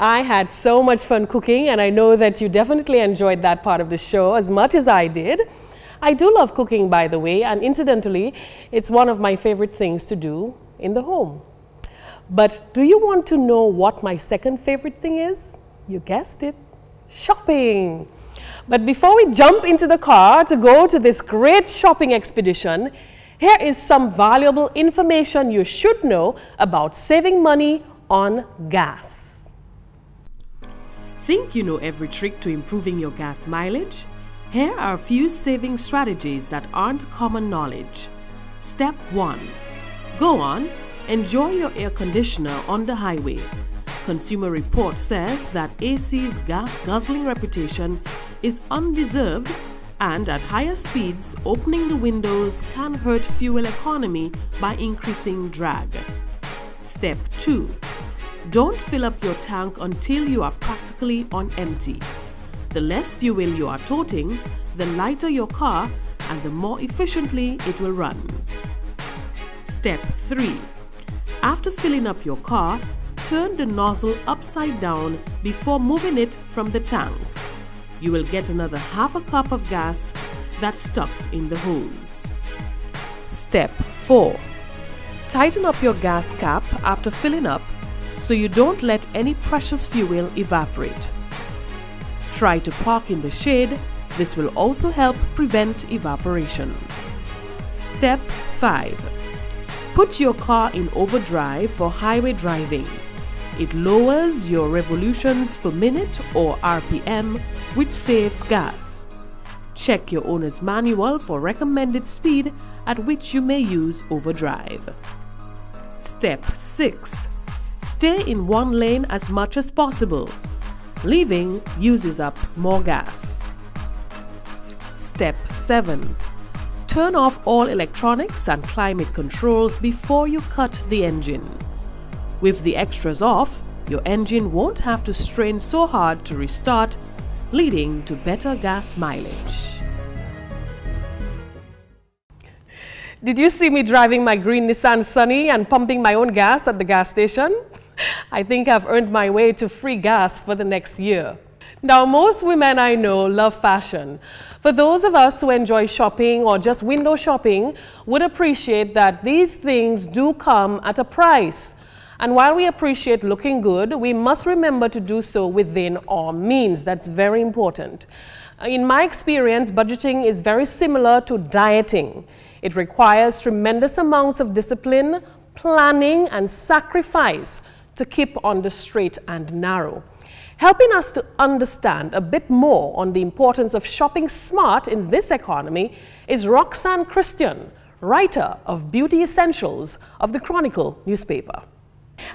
I had so much fun cooking, and I know that you definitely enjoyed that part of the show as much as I did. I do love cooking, by the way, and incidentally, it's one of my favorite things to do in the home. But do you want to know what my second favorite thing is? You guessed it, shopping. But before we jump into the car to go to this great shopping expedition, here is some valuable information you should know about saving money on gas. Think you know every trick to improving your gas mileage? Here are a few saving strategies that aren't common knowledge. Step 1. Go on, enjoy your air conditioner on the highway. Consumer Report says that AC's gas-guzzling reputation is undeserved, and at higher speeds, opening the windows can hurt fuel economy by increasing drag. Step 2. Don't fill up your tank until you are practically on empty. The less fuel you are toting, the lighter your car and the more efficiently it will run. Step 3. After filling up your car, turn the nozzle upside down before moving it from the tank. You will get another half a cup of gas that's stuck in the hose. Step 4. Tighten up your gas cap after filling up so you don't let any precious fuel evaporate. Try to park in the shade. This will also help prevent evaporation. Step 5. Put your car in overdrive for highway driving. It lowers your revolutions per minute or RPM, which saves gas. Check your owner's manual for recommended speed at which you may use overdrive. Step 6. Stay in one lane as much as possible. Leaving uses up more gas. Step 7. Turn off all electronics and climate controls before you cut the engine. With the extras off, your engine won't have to strain so hard to restart, leading to better gas mileage. Did you see me driving my green Nissan Sunny and pumping my own gas at the gas station? I think I've earned my way to free gas for the next year. Now, most women I know love fashion. For those of us who enjoy shopping or just window shopping, would appreciate that these things do come at a price. And while we appreciate looking good, we must remember to do so within our means. That's very important. In my experience, budgeting is very similar to dieting. It requires tremendous amounts of discipline, planning, and sacrifice to keep on the straight and narrow. Helping us to understand a bit more on the importance of shopping smart in this economy is Roxanne Christian, writer of Beauty Essentials of the Chronicle Newspaper.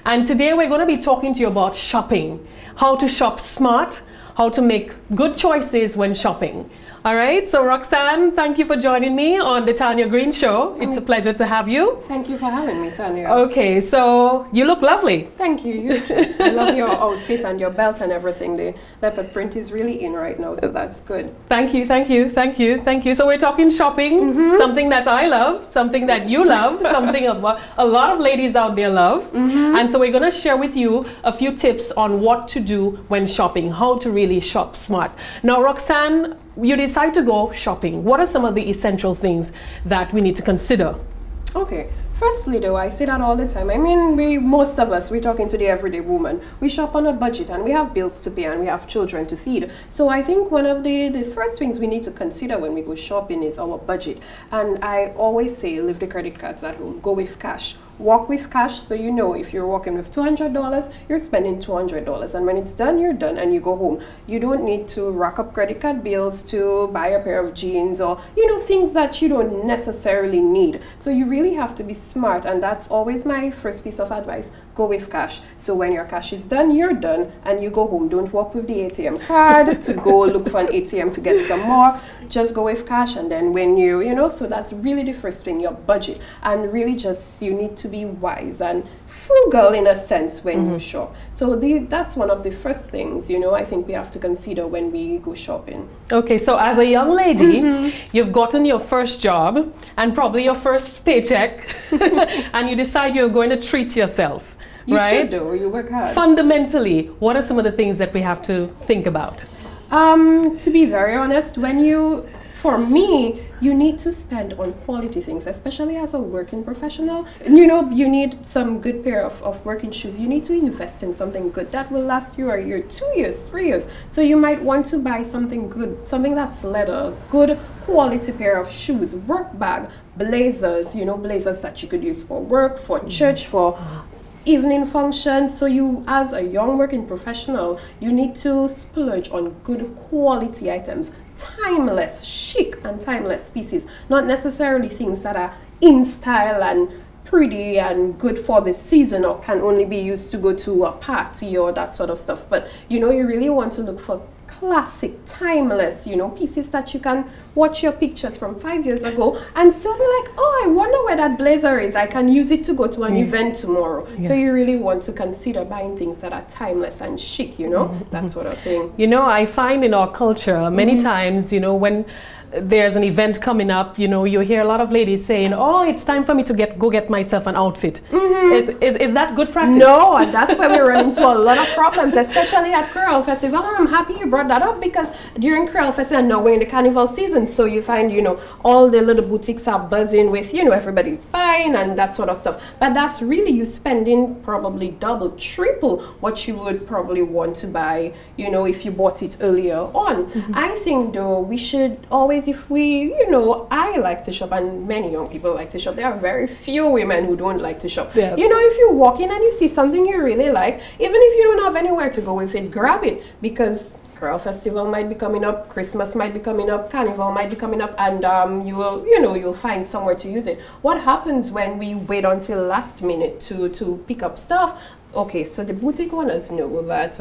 And today we're going to be talking to you about shopping, how to shop smart, how to make good choices when shopping. All right, so Roxanne, thank you for joining me on the Tarnia Green Show. It's a pleasure to have you. Thank you for having me, Tarnia. Okay, so you look lovely. Thank you. I love your outfit and your belt and everything. The leopard print is really in right now, so that's good. Thank you, thank you, thank you, thank you. So we're talking shopping, something that I love, something that you love, something a lot of ladies out there love. And so we're going to share with you a few tips on what to do when shopping, how to really shop smart. Now, Roxanne, you decide to go shopping. What are some of the essential things that we need to consider? Okay. Firstly, though, I say that all the time. I mean, most of us, we're talking to the everyday woman. We shop on a budget and we have bills to pay and we have children to feed. So I think one of the first things we need to consider when we go shopping is our budget. And I always say, leave the credit cards at home, go with cash. Walk with cash, so you know if you're walking with $200, you're spending $200. And when it's done, you're done and you go home. You don't need to rack up credit card bills to buy a pair of jeans or, you know, things that you don't necessarily need. So you really have to be smart, and that's always my first piece of advice. Go with cash. So when your cash is done, you're done and you go home. Don't walk with the ATM card to go look for an ATM to get some more. Just go with cash, and then when you know, so that's really the first thing, your budget. And really just, you need to be wise and frugal in a sense when you shop. So that's one of the first things, you know, I think we have to consider when we go shopping. Okay, so as a young lady, you've gotten your first job and probably your first paycheck and you decide you're going to treat yourself. You right? should do. You work hard. Fundamentally, what are some of the things that we have to think about? To be very honest, for me, you need to spend on quality things, especially as a working professional. You know, you need some good pair of working shoes. You need to invest in something good that will last you a year, 2 years, 3 years. So you might want to buy something good, something that's leather, good quality pair of shoes, work bag, blazers, you know, blazers that you could use for work, for church, for evening functions. So you, as a young working professional, you need to splurge on good quality items, timeless, chic and timeless pieces, not necessarily things that are in style and pretty and good for the season or can only be used to go to a party or that sort of stuff. But you know, you really want to look for classic, timeless, you know, pieces that you can watch your pictures from 5 years ago and still be like, oh, I wonder where that blazer is. I can use it to go to an event tomorrow. Yes. So you really want to consider buying things that are timeless and chic, you know, that sort of thing. You know, I find in our culture many times, you know, when there's an event coming up, you know, you hear a lot of ladies saying, oh, it's time for me to go get myself an outfit. Is that good practice? No, and that's where we run into a lot of problems, especially at Creole Festival. And I'm happy you brought that up because during Creole Festival, now we're in the carnival season, so you find, you know, all the little boutiques are buzzing with, you know, everybody buying and that sort of stuff. But that's really you spending probably double, triple what you would probably want to buy, you know, if you bought it earlier on. I think, though, we should always, if we, you know, I like to shop and many young people like to shop. There are very few women who don't like to shop. Yes. You know, if you walk in and you see something you really like, even if you don't have anywhere to go with it, grab it, because Creole Festival might be coming up, Christmas might be coming up, Carnival might be coming up, and you will, you know, you'll find somewhere to use it. What happens when we wait until last minute to pick up stuff? Okay, so the boutique owners know that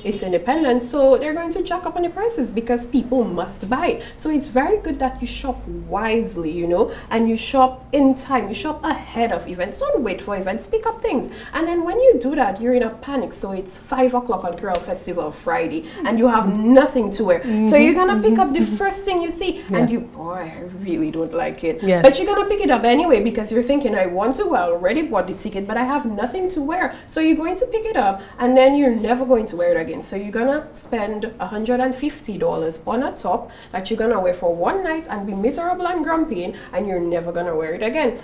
it's independent, so they're going to jack up on the prices because people must buy it. So it's very good that you shop wisely, you know, and you shop in time, you shop ahead of events. Don't wait for events, pick up things. And then when you do that, you're in a panic. So it's 5 o'clock on Creole Festival Friday, and you have nothing to wear. So you're gonna pick up the first thing you see, and you, boy, I really don't like it. But you're gonna pick it up anyway because you're thinking, I want to, I already bought the ticket, but I have nothing to wear. So you're going to pick it up and then you're never going to wear it again. So you're gonna spend $150 on a top that you're gonna wear for one night and be miserable and grumpy, and you're never gonna wear it again.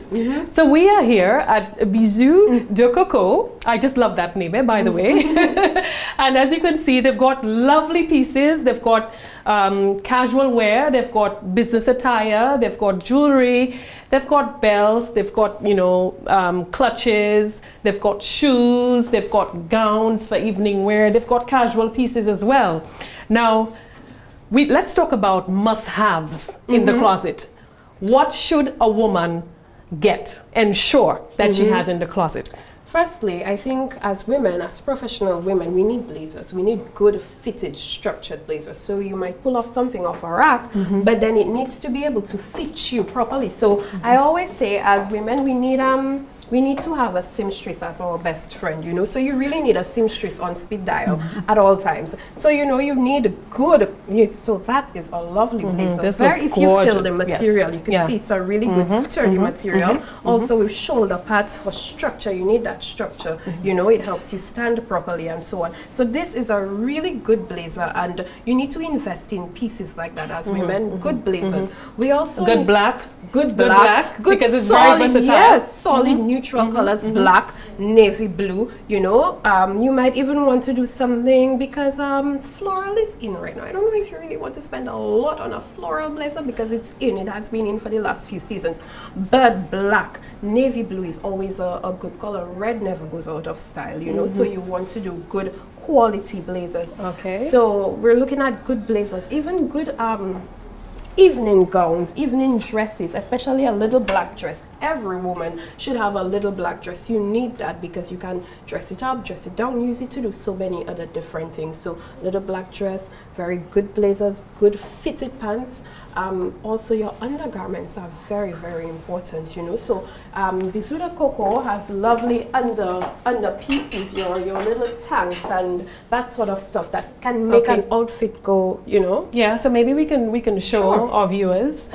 So we are here at Bisous de Coco. I just love that name, by the way. And as you can see, they've got lovely pieces. They've got casual wear, they've got business attire, they've got jewelry, they've got belts, they've got, you know, clutches, they've got shoes, they've got gowns for evening wear, they've got casual pieces as well. Now, let's talk about must-haves in the closet. What should a woman ensure that she has in the closet? Firstly, I think as women, as professional women, we need blazers. We need good fitted, structured blazers. So you might pull off something off a rack, but then it needs to be able to fit you properly. So I always say as women, we need to have a seamstress as our best friend, you know. So you really need a seamstress on speed dial at all times. So, you know, you need good, so that is a lovely blazer. This looks if gorgeous. you feel the material, you can see it's a really good sturdy material. Also with shoulder pads for structure, you need that structure, you know, it helps you stand properly and so on. So this is a really good blazer, and you need to invest in pieces like that as women, good blazers. We also good black, good because it's solid, very versatile. yes, solid neutral colors, black, navy blue, you know. You might even want to do something because floral is in right now. I don't know if you really want to spend a lot on a floral blazer because it's in, it has been in for the last few seasons. But black, navy blue is always a good color. Red never goes out of style, you know. So you want to do good quality blazers. Okay. So we're looking at good blazers, even good evening gowns, evening dresses, especially a little black dress. Every woman should have a little black dress. You need that because you can dress it up, dress it down, use it to do so many other different things. So little black dress, very good blazers, good fitted pants. Also your undergarments are very, very important, you know. So Bisous de Coco has lovely under pieces, your little tanks and that sort of stuff that can make an outfit go, you know. Yeah, so maybe we can show our viewers.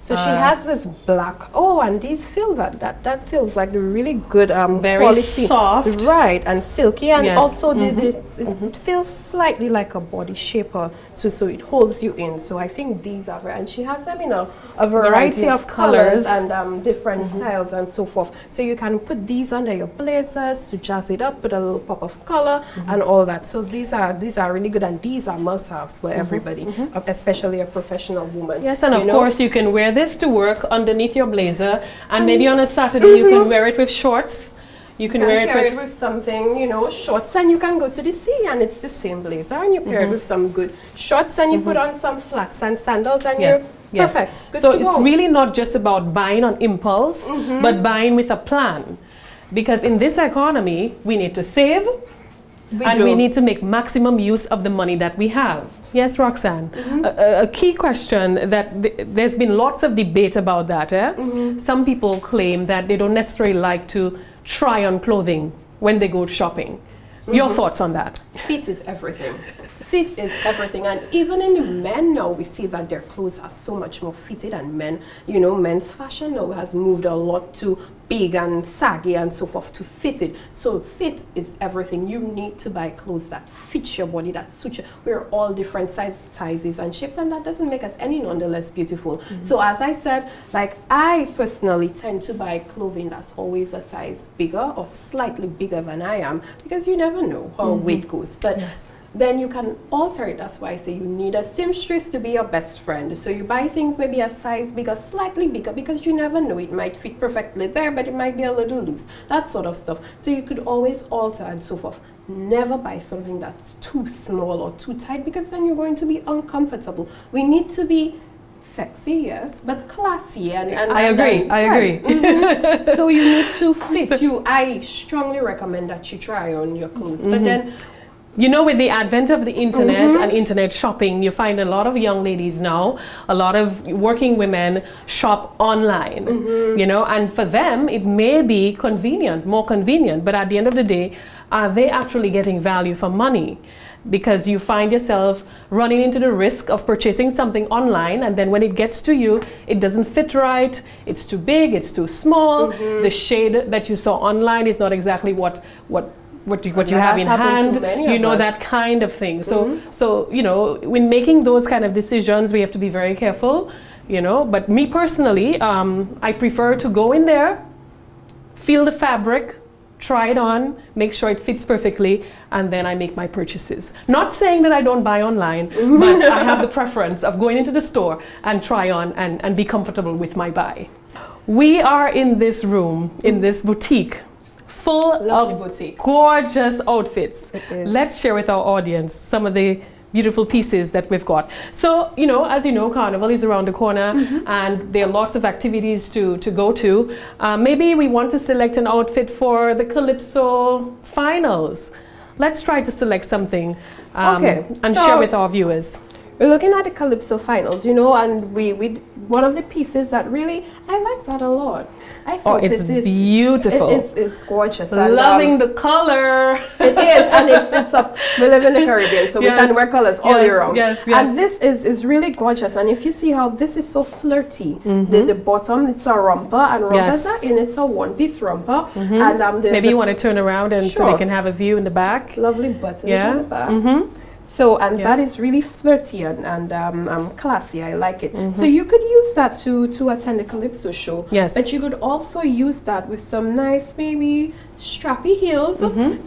So she has this black. Oh, and these feel that feels like the really good very quality, soft, right, and silky, and also it feels slightly like a body shaper, so it holds you in. So I think these are and she has them in a variety of colors and different styles and so forth. So you can put these under your blazers to jazz it up, put a little pop of color and all that. So these are really good, and these are must-haves for everybody, especially a professional woman. Yes, and of course you can wear this to work underneath your blazer, and maybe on a Saturday you can wear it with shorts. You can wear it with something, you know, shorts, and you can go to the sea and it's the same blazer, and you pair it with some good shorts, and you put on some flats and sandals, and you're perfect. Good so to it's go. really not just about buying on impulse, but buying with a plan. Because in this economy, we need to save, we need to make maximum use of the money that we have. Yes, Roxanne. A key question that there's been lots of debate about that. Some people claim that they don't necessarily like to try on clothing when they go shopping. Your thoughts on that? Fit is everything. Fit is everything, and even in the men now, we see that their clothes are so much more fitted, and men, you know, men's fashion now has moved a lot to big and saggy and so forth to fit it. So fit is everything. You need to buy clothes that fit your body, that suit you. We're all different sizes and shapes, and that doesn't make us any nonetheless beautiful. So as I said, like, I personally tend to buy clothing that's always a size bigger or slightly bigger than I am, because you never know how weight goes. But then you can alter it. That's why I say you need a seamstress to be your best friend. So you buy things maybe a size bigger, slightly bigger, because you never know. It might fit perfectly there, but it might be a little loose. That sort of stuff. So you could always alter and so forth. Never buy something that's too small or too tight, because then you're going to be uncomfortable. We need to be sexy, yes, but classy. And I agree. So you need to fit you. I strongly recommend that you try on your clothes. But then, you know, with the advent of the internet and internet shopping, you find a lot of young ladies now, a lot of working women shop online, you know, and for them, it may be convenient, more convenient, but at the end of the day, are they actually getting value for money? Because you find yourself running into the risk of purchasing something online, and then when it gets to you, it doesn't fit right, it's too big, it's too small, the shade that you saw online is not exactly what you have in hand, you know, that kind of thing. So you know, when making those kind of decisions, we have to be very careful, you know. But me personally, I prefer to go in there, feel the fabric, try it on, make sure it fits perfectly, and then I make my purchases. Not saying that I don't buy online, but I have the preference of going into the store and try on and be comfortable with my buy. We are in this room, in this boutique, full of gorgeous outfits. Let's share with our audience some of the beautiful pieces that we've got. So, you know, as you know, Carnival is around the corner, and there are lots of activities to go to. Maybe we want to select an outfit for the Calypso finals. Let's try to select something and share with our viewers. We're looking at the Calypso finals, you know, and we one of the pieces that really, I like that a lot. I think it's beautiful. It's gorgeous. Loving the color. It is, and it's we live in the Caribbean, so we can wear colors all year round. And this is really gorgeous. And if you see how this is so flirty, the bottom, it's a romper, and rompers are in, it's a one-piece romper. And maybe you want to turn around and so they can have a view in the back. Lovely buttons on the back. So, and that is really flirty and classy. I like it. So you could use that to attend a Calypso show. But you could also use that with some nice, maybe strappy heels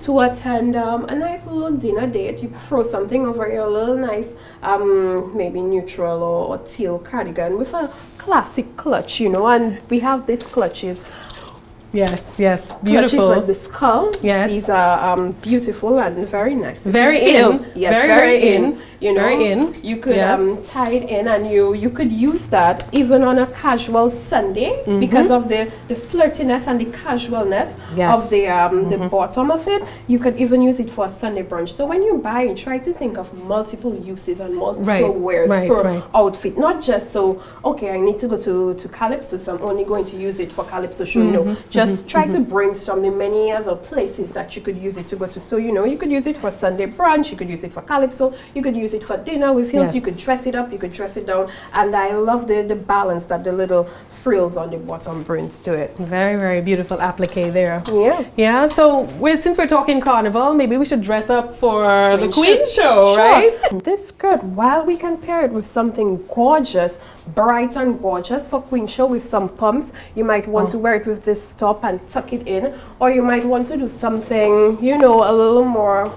to attend a nice little dinner date. You throw something over your little nice, maybe neutral or teal cardigan with a classic clutch, you know. And we have these clutches. Yes, beautiful. Clutches like the skull. These are beautiful and very nice. Very in. Yes, very in. You know, very in. You could tie it in, and you could use that even on a casual Sunday because of the flirtiness and the casualness of the bottom of it. You could even use it for a Sunday brunch. So when you buy, try to think of multiple uses and multiple wears per outfit. Not just so, okay, I need to go to Calypso, so I'm only going to use it for Calypso show. No, just try to brainstorm the many other places that you could use it to go to. So, you know, you could use it for Sunday brunch, you could use it for calypso, you could use it for dinner with heels, you could dress it up, you could dress it down. And I love the balance that the little frills on the bottom brings to it. Very, very beautiful applique there. Yeah. Yeah, so since we're talking carnival, maybe we should dress up for the Queen show, right? This skirt, while we can pair it with something gorgeous, bright and gorgeous for Queen show with some pumps, you might want to wear it with this top and tuck it in, or you might want to do something, you know, a little more.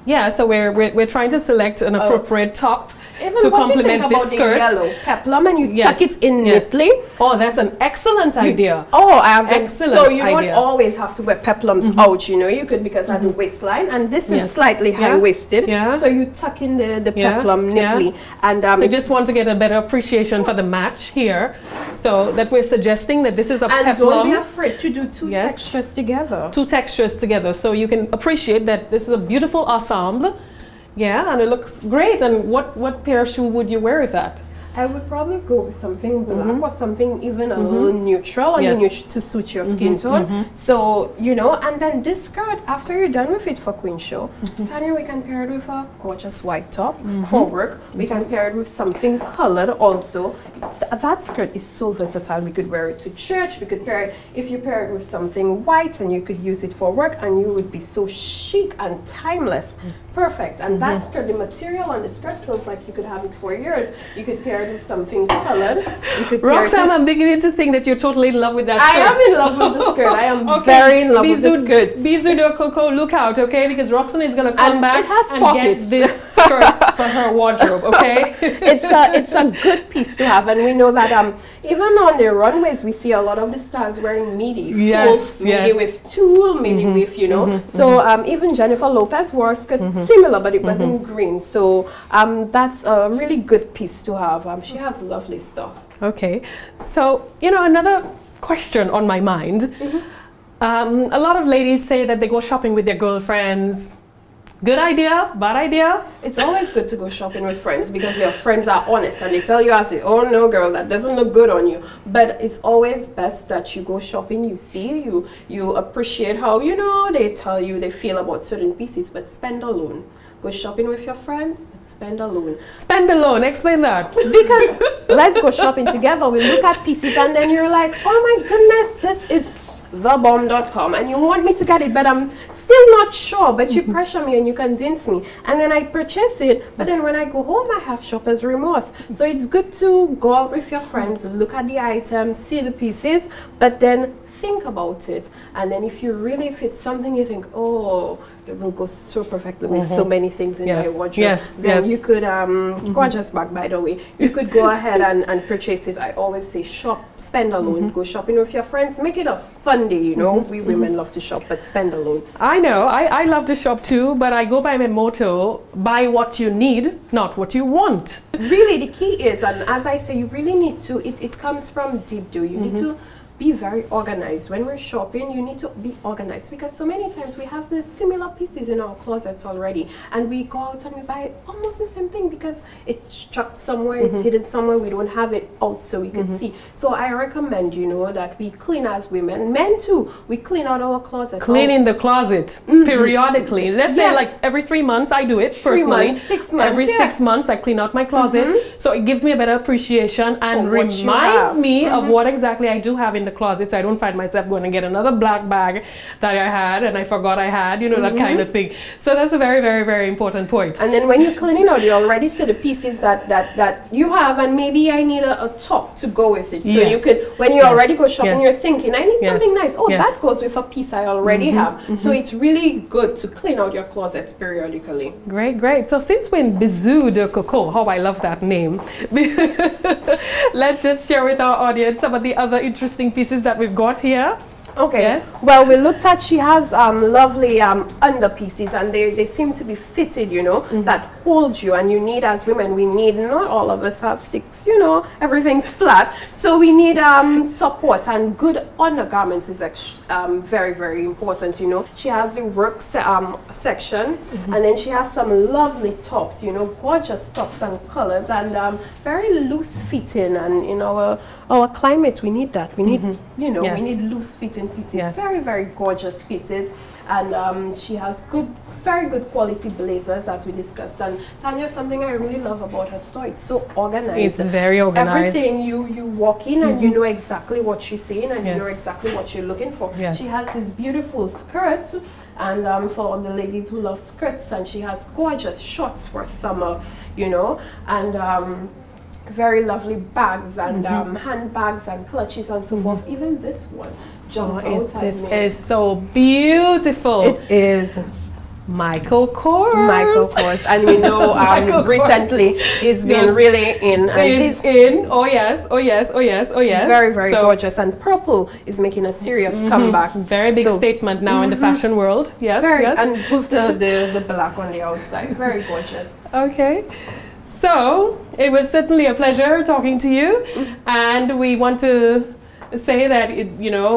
Yeah, so we're trying to select an appropriate top even to complement this skirt. The yellow peplum, and you tuck it in neatly. Oh, that's an excellent idea. I have excellent. So you don't always have to wear peplums out, you know. You could, because at the waistline, and this is slightly high-waisted, so you tuck in the peplum neatly. And so you just want to get a better appreciation for the match here, so that we're suggesting that this is a peplum. And don't be afraid to do two textures together. Two textures together, so you can appreciate that this is a beautiful ensemble. Yeah, and it looks great. And what pair of shoe would you wear with that? I would probably go with something black or something even a little neutral to suit your skin tone. So, you know, and then this skirt, after you're done with it for Queen show, Tarnia, we can pair it with a gorgeous white top for work. We can pair it with something colored also. That skirt is so versatile. We could wear it to church. We could pair it, if you pair it with something white, and you could use it for work, and you would be so chic and timeless. Perfect. And that skirt, the material on the skirt feels like you could have it for years. You could pair it with something colored. Roxanne, I'm beginning to think that you're totally in love with that skirt. I am in love with the skirt. I am very in love with the skirt. Bisous de Coco, look out, okay? Because Roxanne is going to come back and get this skirt for her wardrobe, okay? It's a good piece to have, and we know that even on the runways we see a lot of the stars wearing midi, midi with tulle, midi with, you know. So even Jennifer Lopez wore a skirt similar, but it was in green. So that's a really good piece to have. She has lovely stuff. Okay, so you know, another question on my mind. A lot of ladies say that they go shopping with their girlfriends. Good idea? Bad idea? It's always good to go shopping with friends, because your friends are honest and they tell you, oh no girl, that doesn't look good on you. But it's always best that you go shopping, you see, you appreciate how, you know, they tell you they feel about certain pieces, but spend alone. Go shopping with your friends, but spend alone. Spend alone, explain that. Because let's go shopping together, we look at pieces and then you're like, oh my goodness, this is thebomb.com and you want me to get it, but I'm still not sure, but you pressure me and you convince me, and then I purchase it, but then when I go home I have shopper's remorse. So it's good to go out with your friends, look at the items, see the pieces, but then think about it, and then if it's something you think, oh, it will go so perfectly with so many things in my wardrobe, then you could gorgeous bag, by the way, you could go ahead and purchase it. I always say shop, spend alone, go shopping with your friends, make it a fun day, you know. We women love to shop, but spend alone. I know, I love to shop too, but I go by my motto, buy what you need, not what you want. Really, the key is, and as I say, you really need to, it comes from deep down, you need to be very organized. When we're shopping, you need to be organized, because so many times we have the similar pieces in our closets already, and we go out and we buy almost the same thing because it's chucked somewhere, it's hidden somewhere, we don't have it out so we can see. So I recommend, you know, that we clean as women, men too, we clean out our closet. Cleaning the closet periodically. Let's say like every 3 months I do it personally. 3 months, 6 months. Every 6 months I clean out my closet. So it gives me a better appreciation and reminds me of what exactly I do have in the closet, so I don't find myself going to get another black bag that I had and I forgot I had, you know, that kind of thing. So that's a very, very, very important point. And then when you're cleaning out, you already see the pieces that you have, and maybe I need a top to go with it. So you could, when you already go shopping, you're thinking, I need something nice. Oh, that goes with a piece I already have. So it's really good to clean out your closets periodically. Great, great. So since we're in Bisous de Coco, how I love that name, let's just share with our audience some of the other interesting pieces that we've got here. Okay. Well, we looked at, she has lovely underpieces, and they seem to be fitted, you know, that hold you. And you need, as women, we need, not all of us have 6, you know, everything's flat. So we need support, and good undergarments is very, very important, you know. She has the work section, and then she has some lovely tops, you know, gorgeous tops and colors, and very loose fitting. And in our climate, we need that. We need, you know, we need loose fitting in pieces. Yes. Very, very gorgeous pieces. And she has very good quality blazers, as we discussed. And Tarnia, something I really love about her store, it's so organized. It's very organized. Everything, you walk in and you know exactly what she's saying, and Yes. you know exactly what you're looking for. Yes. She has these beautiful skirts, and for the ladies who love skirts, and she has gorgeous shorts for summer, you know, and very lovely bags and handbags and clutches and so forth. Even this one jumps out. This is so beautiful. It is. Michael Kors. Michael Kors, and we know Michael Kors. recently he's been really in, and He's in. Oh yes, oh yes, oh yes, oh yes. very, very So, gorgeous. And purple is making a serious comeback. very big So, statement now in the fashion world. Yes, very, yes. and with the black on the outside. Very gorgeous. Okay. So it was certainly a pleasure talking to you, and we want to say that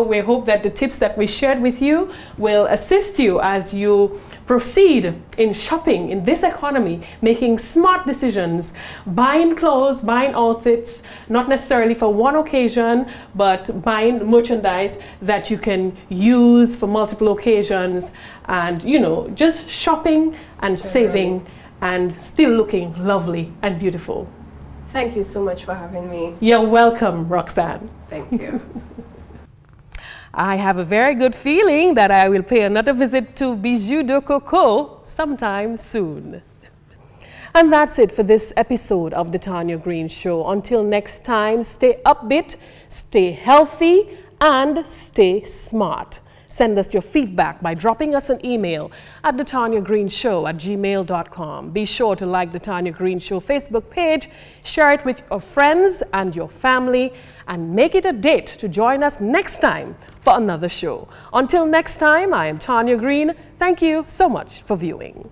we hope that the tips that we shared with you will assist you as you proceed in shopping in this economy, making smart decisions, buying clothes, buying outfits, not necessarily for one occasion, but buying merchandise that you can use for multiple occasions, and just shopping and saving and still looking lovely and beautiful. Thank you so much for having me. You're welcome, Roxanne. Thank you. I have a very good feeling that I will pay another visit to Bijoux de Coco sometime soon. And that's it for this episode of the Tarnia Green Show. Until next time, stay upbeat, stay healthy, and stay smart. Send us your feedback by dropping us an email at thetarniagreenshow@gmail.com. Be sure to like the Tarnia Green Show Facebook page, share it with your friends and your family, and make it a date to join us next time for another show. Until next time, I am Tarnia Green. Thank you so much for viewing.